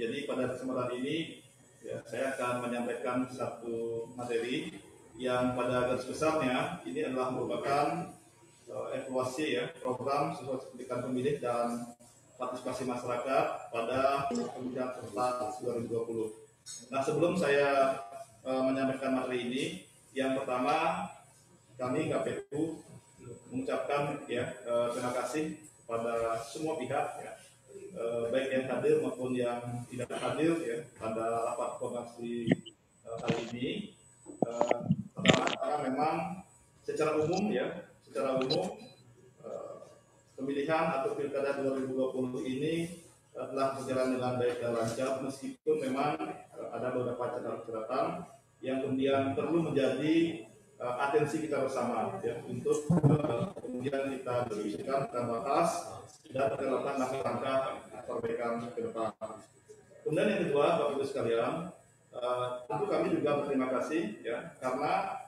Jadi pada kesempatan ini ya, saya akan menyampaikan satu materi yang pada garis besarnya ini adalah merupakan evaluasi ya program sosialisasi pendidikan pemilih dan partisipasi masyarakat pada pemilihan serentak 2020. Nah, sebelum saya menyampaikan materi ini, yang pertama kami KPU mengucapkan ya terima kasih kepada semua pihak ya, baik yang hadir maupun yang tidak hadir ya pada rapat koordinasi kali ini. Pertama, karena memang secara umum pemilihan atau pilkada 2020 ini telah berjalan dengan baik dan lancar, meskipun memang ada beberapa catatan yang kemudian perlu menjadi atensi kita bersama ya, untuk kemudian kita diskusikan, kita bahas dan melakukan langkah-langkah perbaikan ke depan. Kemudian yang kedua, Bapak Ibu sekalian, tentu kami juga berterima kasih ya karena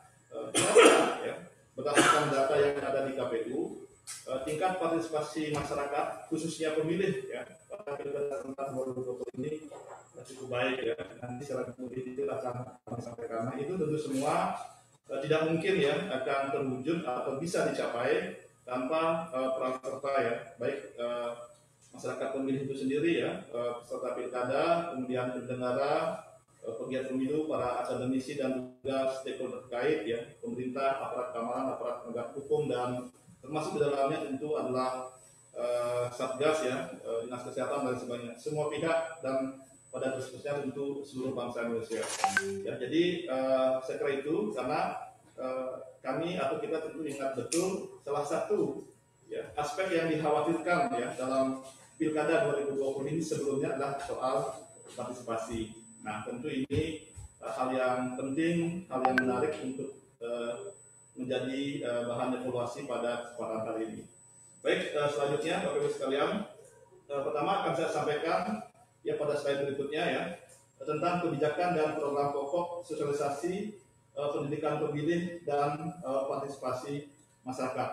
ya, berdasarkan data yang ada di KPU, tingkat partisipasi masyarakat khususnya pemilih ya pada pilkada serentak 2020 ini cukup baik ya. Nanti secara kemudian itu akan kami sampaikan. Nah, itu tentu semua tidak mungkin ya akan terwujud atau bisa dicapai tanpa peran serta ya, baik masyarakat pemilih itu sendiri ya, peserta pilkada, kemudian penyelenggara, pegiat pemilu, para akademisi dan juga stakeholder terkait ya, pemerintah, aparat keamanan, aparat penegak hukum, dan termasuk di dalamnya tentu adalah Satgas ya, Dinas Kesehatan dan sebagainya, semua pihak dan pada khususnya tentu seluruh bangsa Indonesia. Ya, jadi saya kira itu karena kami atau kita tentu ingat betul salah satu ya, aspek yang dikhawatirkan ya dalam pilkada 2020 ini sebelumnya adalah soal partisipasi. Nah, tentu ini hal yang penting, hal yang menarik untuk menjadi bahan evaluasi pada kesempatan kali ini. Baik, selanjutnya Bapak Ibu sekalian, pertama akan saya sampaikan ya pada slide berikutnya ya tentang kebijakan dan program pokok sosialisasi pendidikan pemilih dan partisipasi masyarakat.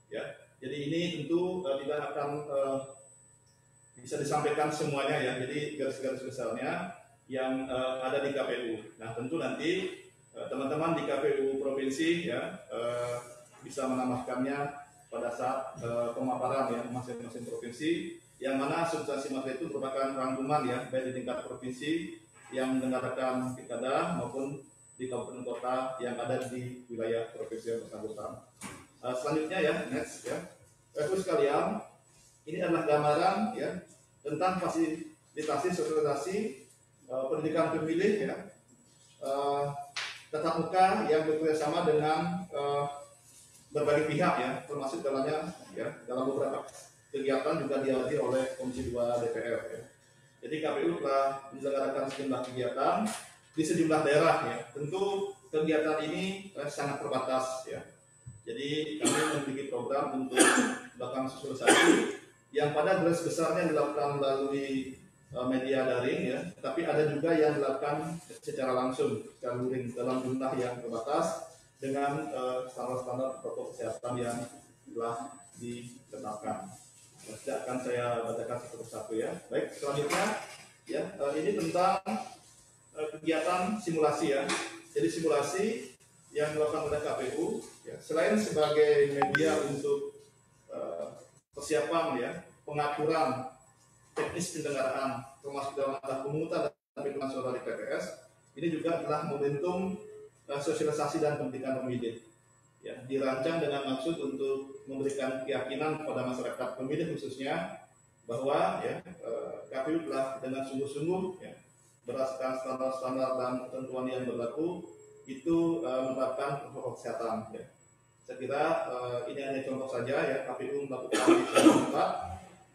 Ya, jadi ini tentu tidak akan bisa disampaikan semuanya ya. Jadi garis-garis besarnya yang ada di KPU. Nah, tentu nanti teman-teman di KPU provinsi ya bisa menambahkannya pada saat pemaparan ya masing-masing provinsi, yang mana substansi materi itu merupakan rangkuman ya baik di tingkat provinsi yang menyelenggarakan pilkada maupun di kabupaten kota yang ada di wilayah provinsi yang bersangkutan. Selanjutnya ya, next ya. Bapak sekalian, ini adalah gambaran ya tentang fasilitasi sosialisasi pendidikan pemilih ya tatap muka yang bekerjasama dengan berbagai pihak ya, termasuk dalamnya ya dalam beberapa kegiatan juga dihadiri oleh Komisi 2 DPR ya. Jadi KPU telah menyelenggarakan sejumlah kegiatan di sejumlah daerah ya. Tentu kegiatan ini sangat terbatas ya. Jadi kami memiliki program untuk melakukan sosialisasi yang pada garis besarnya dilakukan melalui media daring ya, tapi ada juga yang dilakukan secara langsung, secara luring dalam jumlah yang terbatas dengan standar-standar protokol kesehatan yang telah ditetapkan. Tidak akan saya bacakan satu persatu ya. Baik, selanjutnya ya ini tentang kegiatan simulasi ya. Jadi simulasi yang dilakukan oleh KPU ya, selain sebagai media untuk persiapan ya pengaturan teknis penyelenggaraan termasuk dalam langkah pemungutan dan penghitungan suara di TPS, ini juga adalah momentum sosialisasi dan pendidikan pemilih ya, dirancang dengan maksud untuk memberikan keyakinan kepada masyarakat pemilih khususnya bahwa ya KPU telah dengan sungguh-sungguh ya, berdasarkan standar-standar dan ketentuan yang berlaku itu menerapkan protokol kesehatan ya. Saya kira ini hanya contoh saja ya, KPU melakukan tempat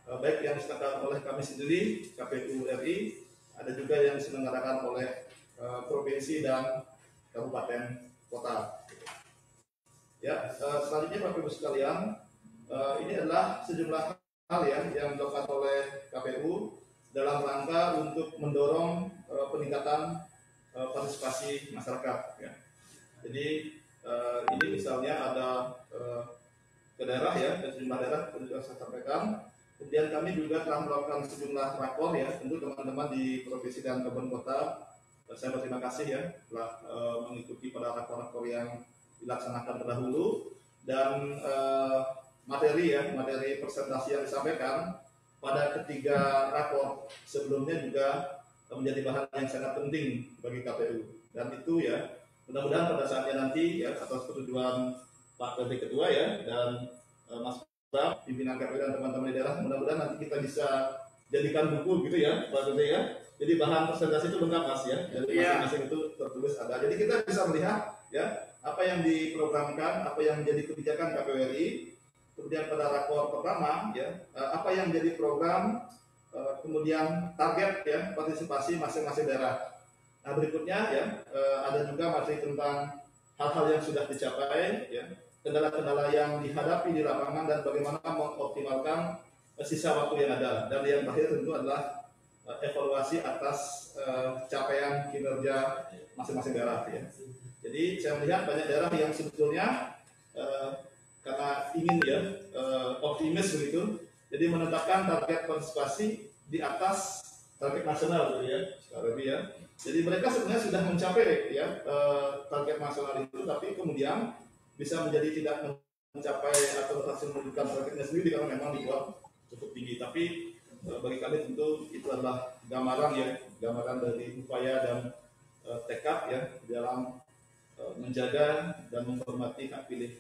baik yang diselenggarakan oleh kami sendiri KPU RI, ada juga yang diselenggarakan oleh provinsi dan kabupaten kota. Ya, selanjutnya Bapak Ibu sekalian, ini adalah sejumlah hal ya yang dilakukan oleh KPU dalam rangka untuk mendorong peningkatan partisipasi masyarakat. Ya. Jadi ini misalnya ada ke daerah ya, ke sejumlah daerah yang sudah saya sampaikan. Kemudian kami juga telah melakukan sejumlah rakor ya, tentu teman-teman di provinsi dan kabupaten kota, saya berterima kasih ya telah mengikuti pada rakor-rakor yang dilaksanakan terdahulu, dan materi presentasi yang disampaikan pada ketiga rakor sebelumnya juga menjadi bahan yang sangat penting bagi KPU, dan itu ya mudah-mudahan pada saatnya nanti ya atas persetujuan Pak PB Ketua ya dan Mas pimpinan KPU dan teman-teman di daerah, mudah-mudahan nanti kita bisa jadikan buku gitu ya Pak Dede ya. Jadi bahan presentasi itu lengkap Mas ya. Jadi masing-masing itu tertulis ada. Jadi kita bisa melihat ya apa yang diprogramkan, apa yang menjadi kebijakan KPU RI. Kemudian pada rakor pertama ya apa yang menjadi program, kemudian target ya partisipasi masing-masing daerah. Nah berikutnya ya ada juga materi tentang hal-hal yang sudah dicapai ya, kendala-kendala yang dihadapi di lapangan dan bagaimana mengoptimalkan sisa waktu yang ada, dan yang terakhir tentu adalah evaluasi atas capaian kinerja masing-masing daerah ya. Jadi saya melihat banyak daerah yang sebetulnya karena ingin ya optimis begitu, jadi menetapkan target partisipasi di atas target nasional gitu ya, lebih ya. Jadi mereka sebenarnya sudah mencapai ya target nasional itu, tapi kemudian bisa menjadi tidak mencapai atau berhasil menunjukkan targetnya sendiri karena memang dibuat cukup tinggi. Tapi bagi kami tentu itu adalah gambaran dari upaya dan tekad ya dalam menjaga dan menghormati hak pilih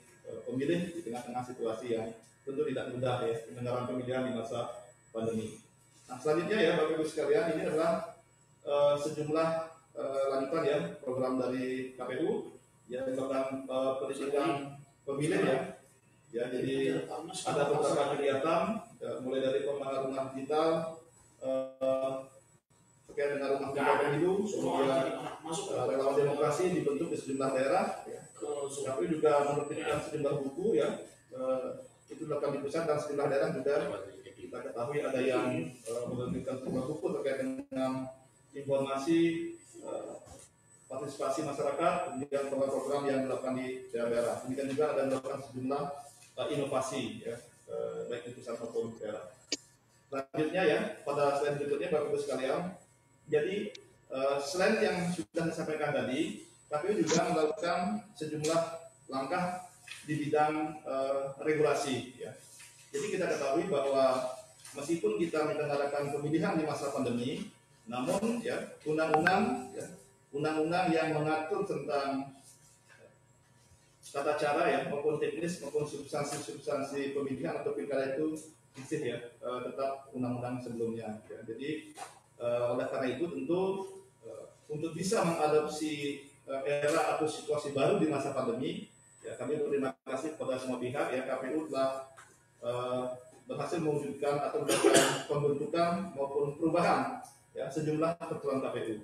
pemilih di tengah-tengah situasi yang tentu tidak mudah ya penyelenggaraan pemilihan di masa pandemi. Nah selanjutnya ya Bapak Ibu sekalian, ini adalah sejumlah lanjutan ya program dari KPU yang merupakan pendidikan pemilih ya. Jadi ada beberapa kegiatan mulai dari pemandangan rumah digital terkait dengan rumah digital pemilu, kemudian relawan demokrasi dibentuk di sejumlah daerah ya. KPU juga menerbitkan sejumlah buku ya, itu dilakukan di pusat dan sejumlah daerah juga kita ketahui ada yang menerbitkan sejumlah buku terkait dengan informasi partisipasi masyarakat, kemudian program-program yang dilakukan di daerah. Demikian juga ada melakukan sejumlah inovasi ya, baik di pusat maupun daerah. Selanjutnya ya, pada slide berikutnya Bapak Ibu sekalian, jadi selain yang sudah disampaikan tadi, KPU juga melakukan sejumlah langkah di bidang regulasi ya. Jadi kita ketahui bahwa meskipun kita menyelenggarakan pemilihan di masa pandemi, namun ya undang-undang yang mengatur tentang tata cara ya maupun teknis maupun substansi pemilihan atau pilkada itu masih ya tetap undang-undang sebelumnya ya. Jadi oleh karena itu tentu untuk bisa mengadopsi era atau situasi baru di masa pandemi ya, kami berterima kasih kepada semua pihak ya. KPU telah berhasil mewujudkan atau melakukan pembentukan maupun perubahan ya sejumlah peraturan KPU.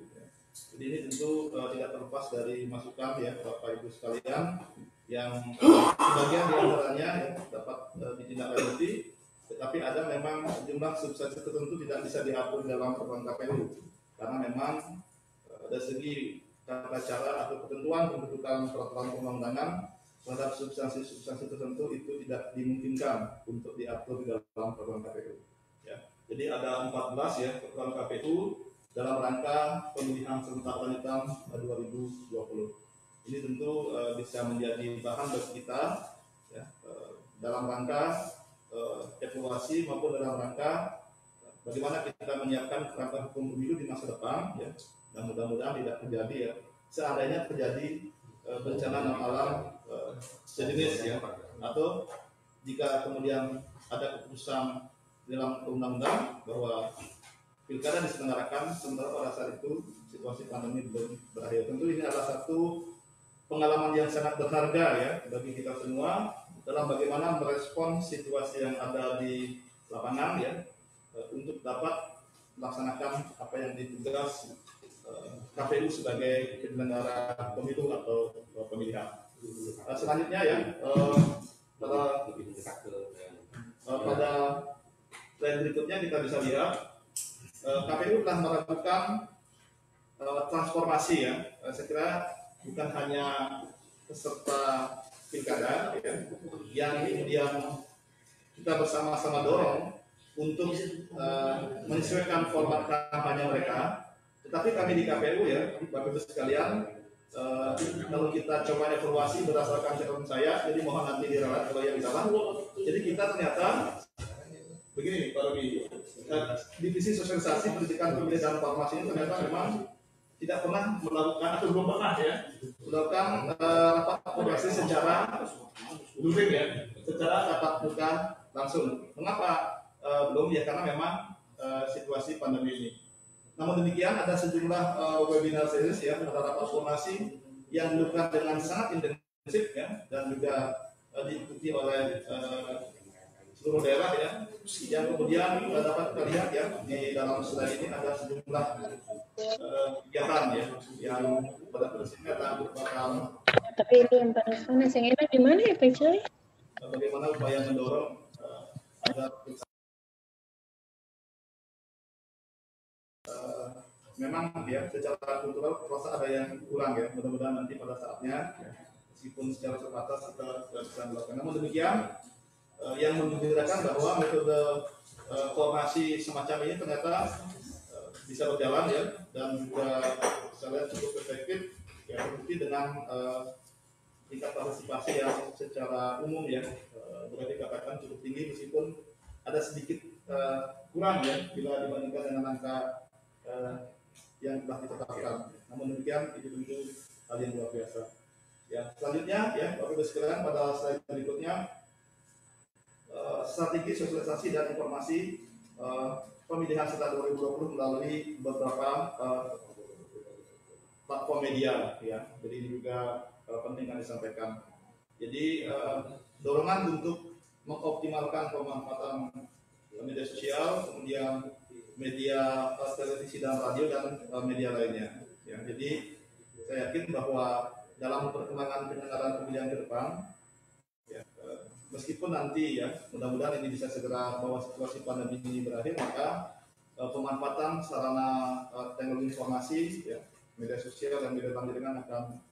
Jadi ini tentu tidak terlepas dari masukan ya Bapak Ibu sekalian yang sebagian diantaranya ya, dapat ditindaklanjuti, tetapi ada memang sejumlah substansi tertentu tidak bisa diatur dalam peraturan KPU karena memang dari segi tata cara atau ketentuan pembentukan peraturan perundang-undangan terhadap substansi tertentu itu tidak dimungkinkan untuk diatur di dalam peraturan KPU. Ya. Jadi ada 14 ya peraturan KPU dalam rangka pemilihan serentak lanjutan 2020. Ini tentu bisa menjadi bahan bagi kita ya, dalam rangka evaluasi maupun dalam rangka bagaimana kita menyiapkan kerangka hukum pemilu di masa depan ya. Dan mudah-mudahan tidak terjadi ya. Seandainya terjadi bencana alam sejenis ya, atau jika kemudian ada keputusan dalam undang-undang bahwa pilkada diselenggarakan sementara pada saat itu situasi pandemi belum berakhir. Tentu ini adalah satu pengalaman yang sangat berharga ya bagi kita semua dalam bagaimana merespon situasi yang ada di lapangan ya untuk dapat melaksanakan apa yang ditugas KPU sebagai penyelenggara pemilu atau pemilihan. Selanjutnya ya pada slide berikutnya kita bisa lihat KPU telah melakukan transformasi ya. Saya kira bukan hanya peserta pilkada ya, yang kemudian kita bersama-sama dorong untuk menyesuaikan format kampanye mereka. Tetapi kami di KPU ya, Bapak Ibu sekalian, kalau kita coba evaluasi berdasarkan catatan saya, jadi mohon nanti diralat kalau yang salah. Jadi kita ternyata begini Pak Robi, divisi sosialisasi pendidikan pemilihan dan farmasi ini ternyata memang tidak pernah melakukan atau belum pernah ya melakukan rapat koordinasi secara luring ya, secara tatap muka langsung. Mengapa belum ya? Karena memang situasi pandemi ini. Namun demikian ada sejumlah webinar series ya, ada rapat koordinasi yang dilakukan dengan sangat intensif ya, dan juga diikuti oleh seluruh daerah ya, yang kemudian dapat kita lihat ya di dalam slide ini ada sejumlah kegiatan ya yang pada prinsipnya merupakan tapi itu yang panas-panas yang enak di mana ya Pak Coy? Bagaimana upaya mendorong agar memang ya secara kultural terasa ada yang kurang ya, mudah-mudahan nanti pada saatnya meskipun secara terbatas kita bisa melakukan. Namun demikian yang menggembirakan bahwa metode koordinasi semacam ini ternyata bisa berjalan ya, dan juga saya lihat cukup efektif ya, terbukti dengan tingkat partisipasi yang secara umum ya boleh dikatakan cukup tinggi, meskipun ada sedikit kurang ya bila dibandingkan dengan angka yang telah ditetapkan. Namun demikian itu tentu hal yang luar biasa. Ya, selanjutnya ya Bapak Ibu sekalian, pada slide berikutnya strategi sosialisasi dan informasi pemilihan setelah 2020 melalui beberapa platform media ya. Jadi ini juga penting kan disampaikan. Jadi dorongan untuk mengoptimalkan pemanfaatan media sosial, kemudian media televisi dan radio dan media lainnya. Ya, jadi saya yakin bahwa dalam perkembangan penyelenggaraan pemilihan ke depan, ya, meskipun nanti ya mudah-mudahan ini bisa segera bahwa situasi pandemi ini berakhir, maka pemanfaatan sarana teknologi informasi, ya, media sosial dan media jaringan akan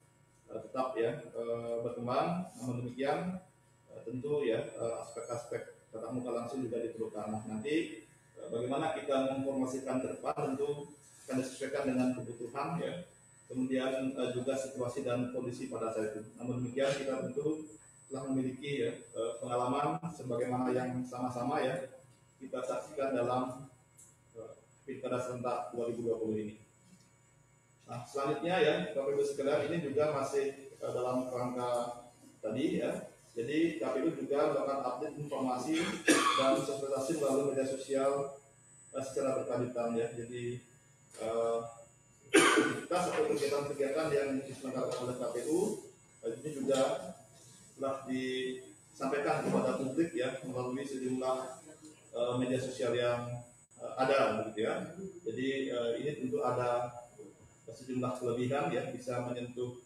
tetap ya berkembang. Namun demikian tentu ya aspek-aspek tatap muka langsung juga diperlukan. Nah, nanti bagaimana kita menginformasikan ke depan tentu akan disesuaikan dengan kebutuhan ya, kemudian juga situasi dan kondisi pada saat itu. Namun demikian kita tentu telah memiliki ya pengalaman sebagaimana yang sama-sama ya kita saksikan dalam Pilkada serentak 2020 ini. Nah, selanjutnya ya Bapak Ibu sekalian, ini juga masih dalam kerangka tadi ya. Jadi KPU juga melakukan update informasi dan sosialisasi melalui media sosial secara berkelanjutan ya. Jadi aktivitas atau kegiatan-kegiatan yang diselenggarakan oleh KPU ini juga telah disampaikan kepada publik ya melalui sejumlah media sosial yang ada begitu ya. Jadi ini tentu ada sejumlah kelebihan ya, bisa menyentuh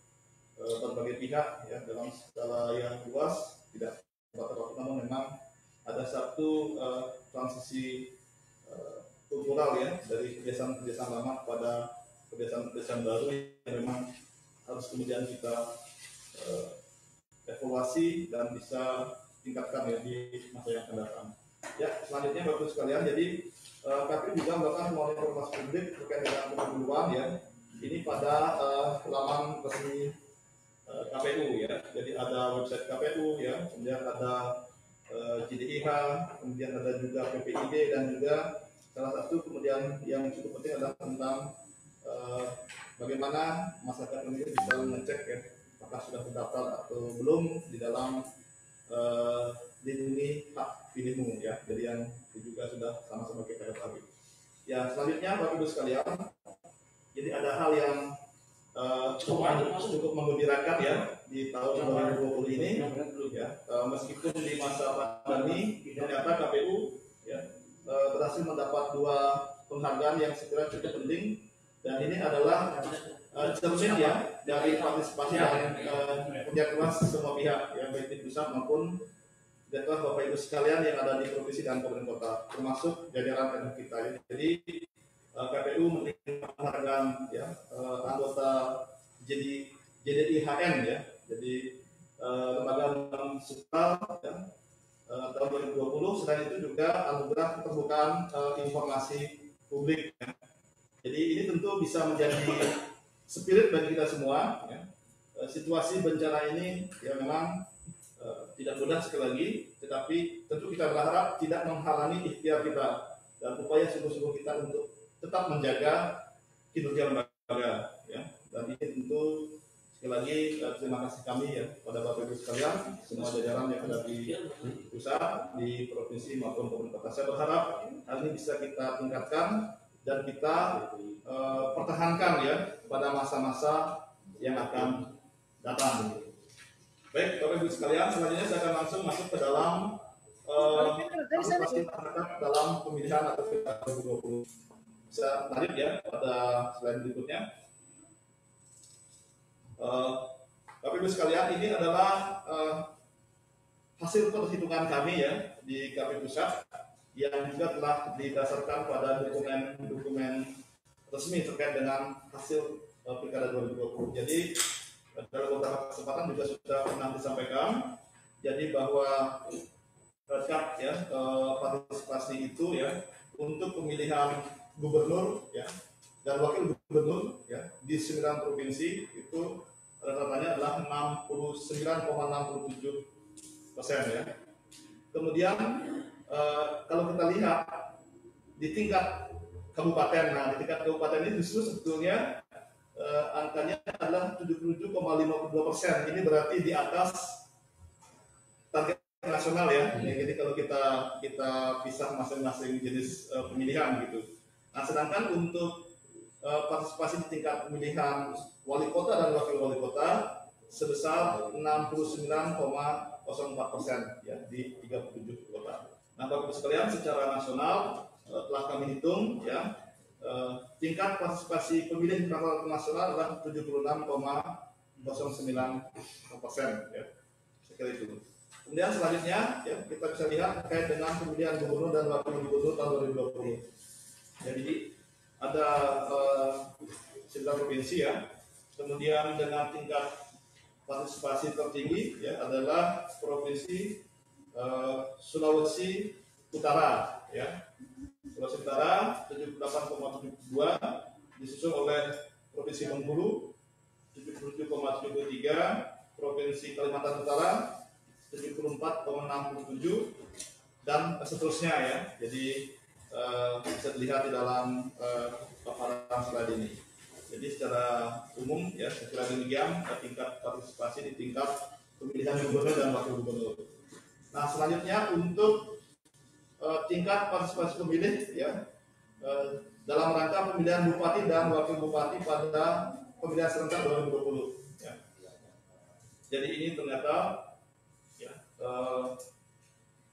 berbagai pihak ya dalam skala yang luas, tidak terbatas, namun memang ada satu transisi kultural ya dari kebiasaan-kebiasaan lama kepada kebiasaan-kebiasaan baru yang memang harus kemudian kita evaluasi dan bisa tingkatkan ya di masa yang akan datang. Ya, selanjutnya Bapak sekalian, jadi KPU juga melakukan pengelolaan informasi publik terkait dengan pemiluan ya. Ini pada laman resmi KPU ya, jadi ada website KPU ya, kemudian ada JDIH, kemudian ada juga PPID, dan juga salah satu kemudian yang cukup penting adalah tentang bagaimana masyarakat ini bisa mengecek ya apakah sudah terdaftar atau belum di dalam lindungi hak pilihmu ya, jadi yang juga sudah sama-sama kita ketahui. Ya, selanjutnya Bapak Ibu sekalian, jadi ada hal yang cukup menggembirakan ya di tahun 2020 ini ya, meskipun di masa pandemi ternyata KPU ya berhasil mendapat 2 penghargaan yang sekiranya cukup penting, dan ini adalah cermin ya dari partisipasi dan kerja keras semua pihak ya, baik di pusat maupun kerja keras Bapak Ibu sekalian yang ada di provinsi dan kabupaten kota, termasuk jajaran kita ya. Jadi KPU menerima penghargaan ya anggota JDIHN ya, jadi lembaga non struktural ya, tahun 2020. Selain itu juga anugerah keterbukaan informasi publik. Ya. Jadi ini tentu bisa menjadi spirit bagi kita semua. Ya. Situasi bencana ini ya memang tidak mudah sekali lagi, tetapi tentu kita berharap tidak menghalangi ikhtiar kita dan upaya sungguh-sungguh kita untuk tetap menjaga kinerja lembaga. Ya. Dan ini tentu sekali lagi terima kasih kami ya pada Bapak Ibu sekalian, semua jajaran yang ada di pusat, di provinsi maupun kabupaten kota. Saya berharap hal ini bisa kita tingkatkan dan kita pertahankan ya pada masa-masa yang akan datang. Baik, Bapak Ibu sekalian, selanjutnya saya akan langsung masuk ke dalam partisipasi masyarakat dalam pemilihan atau pilkada 2020. Bisa lanjut ya pada slide berikutnya. Bapak Ibu sekalian, ini adalah hasil perhitungan kami ya di KPU Pusat yang juga telah didasarkan pada dokumen resmi terkait dengan hasil pilkada 2020. Jadi dalam beberapa kesempatan juga sudah pernah disampaikan, jadi bahwa rekap ya partisipasi itu ya untuk pemilihan gubernur ya dan wakil gubernur ya di 9 provinsi itu rata-ratanya adalah 69,67% ya. Kemudian kalau kita lihat di tingkat kabupaten, nah di tingkat kabupaten ini justru sebetulnya angkanya adalah 77,52%. Ini berarti di atas target nasional ya. Jadi kalau kita pisah masing-masing jenis pemilihan gitu. Nah, sedangkan untuk partisipasi di tingkat pemilihan wali kota dan wakil wali kota sebesar 69,04% ya di 37 kota. Nah, Bapak Ibu sekalian, secara nasional telah kami hitung ya. Tingkat partisipasi pemilih nasional adalah 76,09% ya. Sekali itu. Kemudian selanjutnya ya, kita bisa lihat terkait dengan pemilihan gubernur dan wakil gubernur tahun 2020. Jadi ada 9 provinsi ya. Kemudian dengan tingkat partisipasi tertinggi ya adalah provinsi Sulawesi Utara ya. Sulawesi Utara 78,72, disusul oleh Provinsi Bengkulu 77,73, Provinsi Kalimantan Utara 74,67 dan seterusnya ya. Jadi bisa dilihat di dalam paparan slide ini. Jadi secara umum ya secara demikian tingkat partisipasi di tingkat pemilihan gubernur dan wakil gubernur. Nah, selanjutnya untuk tingkat partisipasi pemilih ya dalam rangka pemilihan bupati dan wakil bupati pada pemilihan serentak 2020 ya. Jadi ini ternyata ya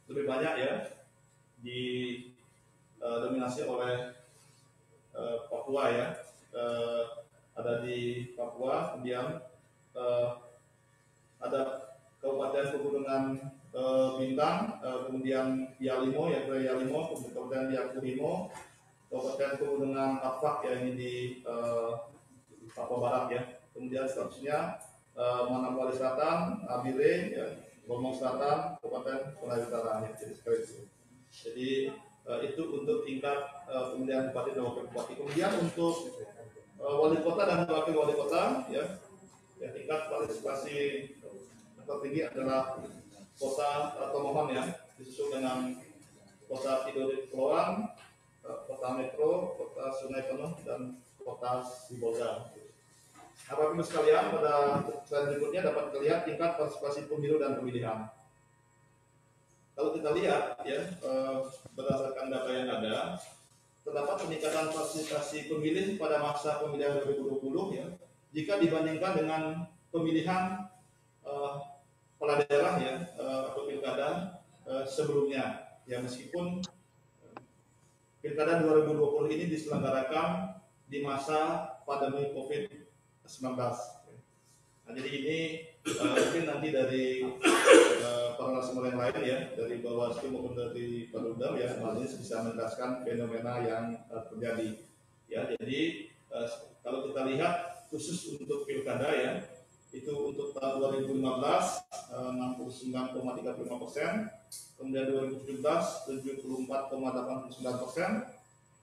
lebih banyak ya didominasi oleh Papua ya. Ada di Papua, kemudian ada Kabupaten Pegunungan Bintang, kemudian Yalimo, kemudian Yakuhimo, Kabupaten Pegunungan Afak ya ini di Papua Barat ya. Kemudian seterusnya Manokwari Selatan, Abire, ya, Gombong Selatan, Kabupaten Penajam Utara ya. Jadi sekali itu. Jadi itu untuk tingkat pemilihan bupati dan wakil bupati. Kemudian untuk wali kota dan wakil wali kota ya, tingkat partisipasi tertinggi adalah kota Tomohon ya, disusul dengan kota Tidore Kepulauan, kota Metro, kota Sungai Penuh, dan kota Sibolga. Bapak Ibu sekalian, pada slide berikutnya dapat terlihat tingkat partisipasi pemilu dan pemilihan. Kalau kita lihat ya, berdasarkan data yang ada, terdapat peningkatan partisipasi pemilih pada masa pemilihan 2020 ya, jika dibandingkan dengan pemilihan kepala daerah ya atau pilkada sebelumnya ya, meskipun pilkada 2020 ini diselenggarakan di masa pandemi COVID-19. Nah, jadi ini mungkin nanti dari para narasumber yang lain ya, dari Bawaslu maupun dari Perludem ya, ini bisa menjelaskan fenomena yang terjadi ya. Jadi kalau kita lihat khusus untuk pilkada ya, itu untuk tahun 2015 69,35%, kemudian 2017 74,89%,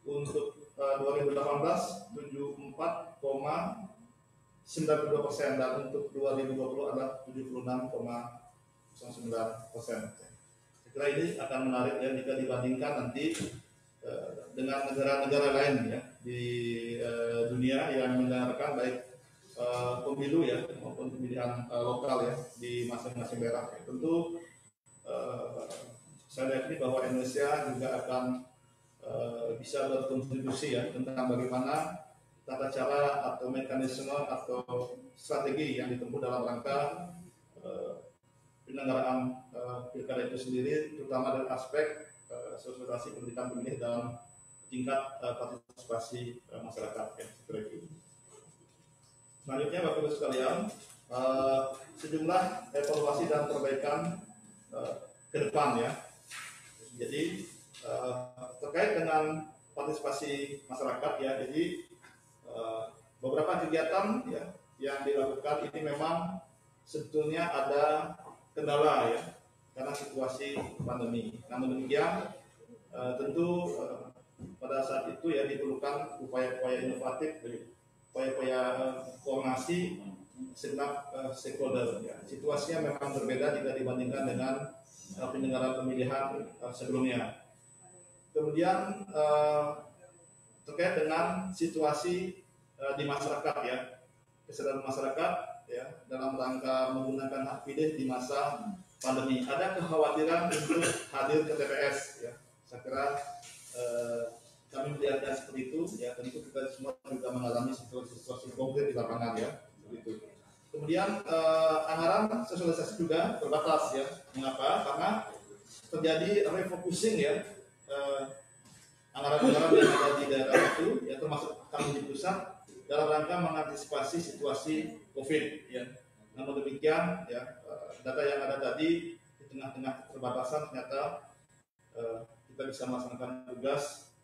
untuk 2018 74,92% dan untuk 2020 adalah 76,09%. Saya kira ini akan menarik ya jika dibandingkan nanti dengan negara-negara lain ya di dunia yang menyelenggarakan baik pemilu ya maupun pemilihan lokal ya di masing-masing daerah. Tentu saya yakini bahwa Indonesia juga akan bisa berkontribusi ya tentang bagaimana tata cara atau mekanisme atau strategi yang ditempuh dalam rangka penyelenggaraan pilkada itu sendiri, terutama dari aspek sosialisasi pendidikan pemilih dalam tingkat partisipasi masyarakat ya, seperti itu. Selanjutnya Bapak Ibu sekalian, sejumlah evaluasi dan perbaikan ke depan ya. Jadi terkait dengan partisipasi masyarakat ya, jadi beberapa kegiatan ya yang dilakukan ini memang sebetulnya ada kendala ya karena situasi pandemi. Namun demikian tentu pada saat itu ya diperlukan upaya-upaya inovatif, upaya-upaya koordinasi segenap stakeholder. Ya. Situasinya memang berbeda jika dibandingkan dengan penyelenggaraan pemilihan sebelumnya. Kemudian terkait dengan situasi di masyarakat ya, kesadaran masyarakat ya dalam rangka menggunakan hak pilih di masa pandemi. Ada kekhawatiran untuk hadir ke TPS ya. Saya kira kami melihatnya seperti itu ya, tentu kita semua juga mengalami situasi konkret di lapangan ya, begitu. Kemudian anggaran sosialisasi juga terbatas ya. Mengapa? Karena terjadi refocusing ya anggaran-anggaran yang ada di daerah itu ya, termasuk kami di pusat dalam rangka mengantisipasi situasi COVID ya. Namun demikian ya data yang ada tadi di tengah-tengah keterbatasan ternyata kita bisa melaksanakan tugas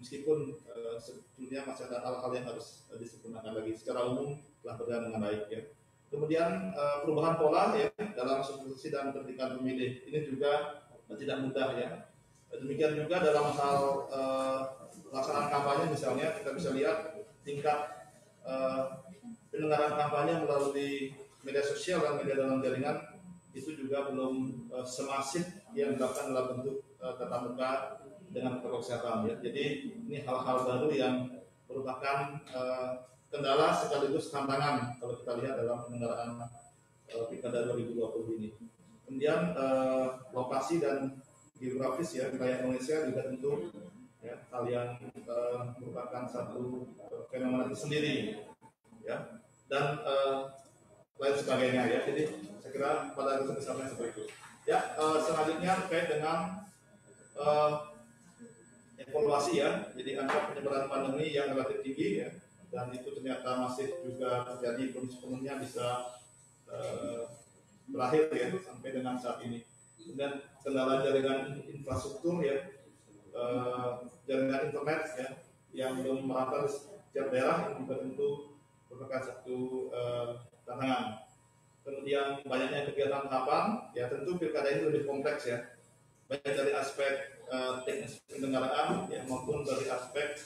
meskipun sebetulnya masih ada hal-hal yang harus disempurnakan lagi. Secara umum telah berjalan dengan baik ya. Kemudian perubahan pola ya dalam sosialisasi dan pendidikan pemilih ini juga tidak mudah ya. Demikian juga dalam hal pelaksanaan kampanye misalnya kita bisa lihat tingkat penyelenggaraan kampanye melalui media sosial dan media dalam jaringan itu juga belum semasif yang dilakukan dalam bentuk tatap muka dengan protokol kesehatan ya. Jadi ini hal-hal baru yang merupakan kendala sekaligus tantangan kalau kita lihat dalam penyelenggaraan Pilkada 2020 ini. Kemudian lokasi dan geografis ya wilayah Indonesia juga tentu ya, hal yang merupakan satu fenomena tersendiri ya, dan lain sebagainya ya. Jadi saya kira pada kesempatan seperti itu ya. Selanjutnya terkait dengan evaluasi ya, jadi angka penyebaran pandemi yang relatif tinggi ya, dan itu ternyata masih juga terjadi belum sepenuhnya bisa berakhir ya sampai dengan saat ini. Kemudian kendala jaringan infrastruktur ya, jaringan internet ya yang belum merata di setiap daerah yang juga tentu merupakan satu tantangan. Kemudian banyaknya kegiatan tahapan ya, tentu pilkada ini lebih kompleks ya, baik dari aspek teknis penyelenggaraan ya maupun dari aspek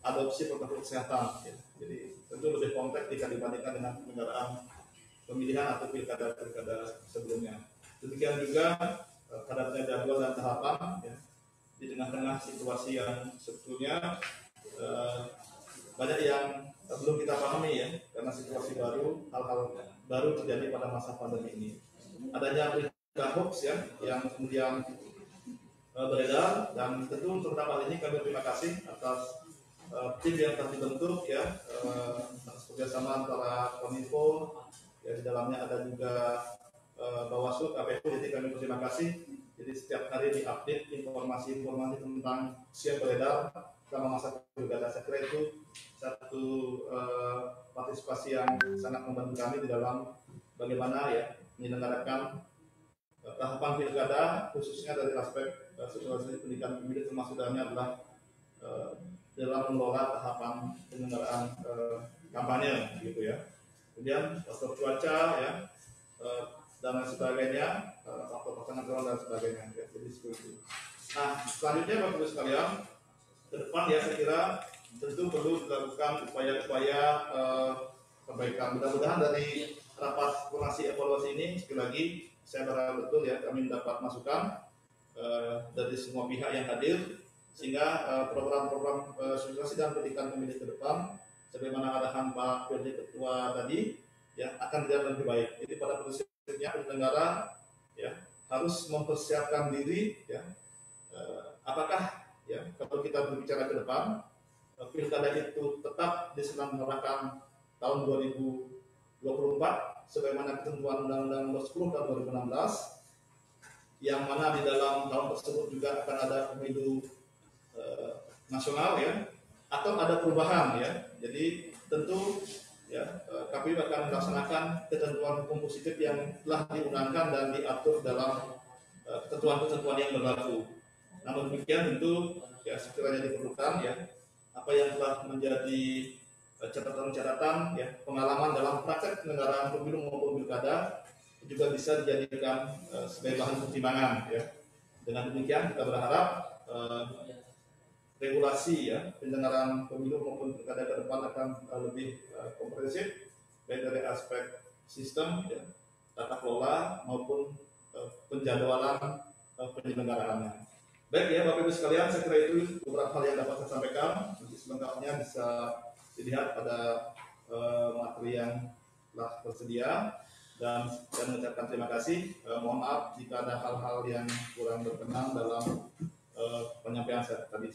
adopsi protokol kesehatan ya. Jadi tentu lebih kompleks jika dibandingkan dengan penyelenggaraan pemilihan atau pilkada sebelumnya. Demikian juga padatnya jadwal dan tahapan ya, di tengah-tengah situasi yang sebetulnya banyak yang belum kita pahami ya, karena situasi baru, hal-hal baru terjadi pada masa pandemi ini. Adanya berita hoax ya yang kemudian beredar, dan tentu terhadap hal ini kami terima kasih atas tim yang telah dibentuk ya, kerjasama antara Kominfo ya, di dalamnya ada juga Bawaslu, KPU. Jadi kami berterima kasih. Jadi setiap hari diupdate informasi-informasi tentang siap beredar selama masa pilkada. Saya kira itu satu partisipasi yang sangat membantu kami di dalam bagaimana ya menyelenggarakan tahapan pilkada, khususnya dari aspek sosialisasi pendidikan pemilih, termasuk dalamnya adalah dalam mengelola tahapan penyelenggaraan kampanye gitu ya. Kemudian faktor cuaca ya dan lain sebagainya, faktor pasangan calon dan sebagainya ya. Jadi seperti itu. Nah selanjutnya Bapak Ibu sekalian, ke depan ya saya kira tentu perlu dilakukan upaya-upaya perbaikan. Mudah-mudahan dari rapat koordinasi evaluasi ini sekali lagi saya berharap betul ya kami mendapat masukan dari semua pihak yang hadir sehingga program-program sosialisasi dan pendidikan pemilih ke depan sebagaimana arahan Pak PLT Ketua tadi ya akan berjalan lebih baik. Jadi pada prinsipnya penyelenggara ya harus mempersiapkan diri ya apakah ya kalau kita berbicara ke depan pilkada itu tetap diselenggarakan tahun 2024 sebagaimana ketentuan Undang-Undang Nomor 10 tahun 2016 yang mana di dalam tahun tersebut juga akan ada pemilu nasional ya atau ada perubahan ya. Jadi tentu ya KPU akan melaksanakan ketentuan hukum positif yang telah diundangkan dan diatur dalam ketentuan-ketentuan yang berlaku. Namun demikian tentu ya sekiranya diperlukan ya apa yang telah menjadi catatan-catatan ya pengalaman dalam praktek penyelenggaraan pemilu maupun pilkada juga bisa dijadikan sebagai bahan pertimbangan ya. Dengan demikian kita berharap regulasi ya penyelenggaraan pemilu maupun pilkada ke depan akan lebih komprehensif baik dari aspek sistem ya, tata kelola maupun penjadwalan penyelenggaraannya. Baik ya Bapak Ibu sekalian, saya kira itu beberapa hal yang dapat saya sampaikan. Nanti selengkapnya bisa dilihat pada materi yang telah tersedia dan mengucapkan terima kasih. Mohon maaf jika ada hal-hal yang kurang berkenan dalam penyampaian saya tadi.